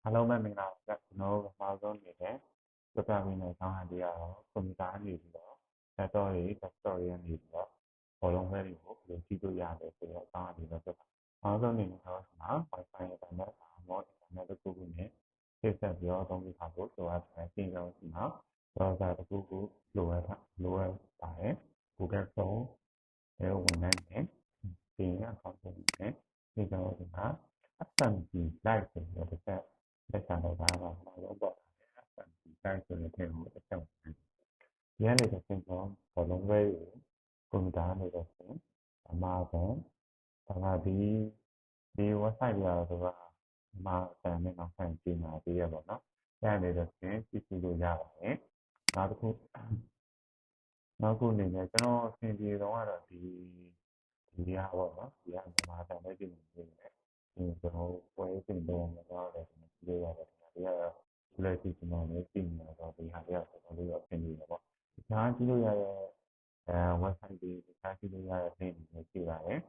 အားလုံးပဲမင်္ဂလာပါဗျကျွန်တော်တို့ပထမဆုံးအနေနဲ့ပြပြပေးမယ့်အကြောင်းအရာလေးကတော့ကွန်ပျူတာအနေပြီးတော့ laptop တွေ desktop တွေကနေပြီးတော့ဘောလုံးပဲတွေကိုဘယ်လိုကြည့်လို့ရလဲဆိုတဲ့အကြောင်းအရာလေးပဲပြပါအားလုံးအနေနဲ့တော့ဒီမှာ Wi-Fi နဲ့ internet တစ်ခုခုနဲ့ချိတ်ဆက်ပြီးတော့အသုံးပြုထားဖို့လိုအပ်တယ်ပြီးတော့ဒီမှာ browser တစ်ခုခုလိုအပ်ပါတယ် Google Chrome တွေဝင်နိုင်တယ်ပြီးရင် account ဝင်တယ်ပြီးတော့ဒီမှာ FMC Live ဆိုပြီးတော့တစ်ချက်လက်ခံတော့ဒါကတော့နောက်ဆုံးပေါ့ FMC Live ဆိုတဲ့ထည့်ကိုတစ်ချက်ဝင်တယ်ဒီကနေတစ်ဆင့်တော့ဘောလုံးပဲကိုကွန်ပျူတာကနေတစ်ဆင့်အမှားဆုံးဒါကဒီ website တွေကတော့သူကအမှားအတန်နဲ့နောက်ခံပြင်လာသေးရပေါ့နော်အဲ့ဒါနေတစ်ဆင့်ကြည့်လို့ရပါတယ်နောက်တစ်ခုအနေနဲ့ကျွန်တော်အဆင်ပြေဆုံးကတော့ဒီကပေါ့နော်ဒီကမြန်မာတန်တဲ့ပြင်နေတယ်ကျွန်တော်ပွဲစဉ်တော့မတော့တယ်ဒီလိုရတယ်ဒီကတော့ဒီလိုကြည့်ကျွန်တော်လည်းပြင်နေတော့ဒီဟာတွေကတော်တော်လေးတော့အဆင်ပြေတယ်ပေါ့ဒါကြည့်လို့ရတဲ့website တွေတခြားကြည့်လို့ရတဲ့ link တွေရှိပါတယ်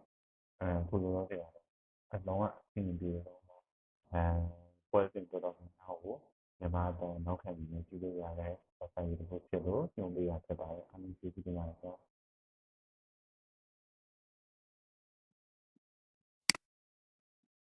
ခုလိုတော့တယ်အလုံးအဆင်ပြေတော့ပွဲစဉ်တော်တော်များများကိုမြန်မာတန်နောက်ခံပြီးကြည့်လို့ရတဲ့ website တွေဖြစ်လို့ညွှန်ပေးရဖြစ်ပါတယ်အားလုံးကျေးဇူးတင်ပါတယ်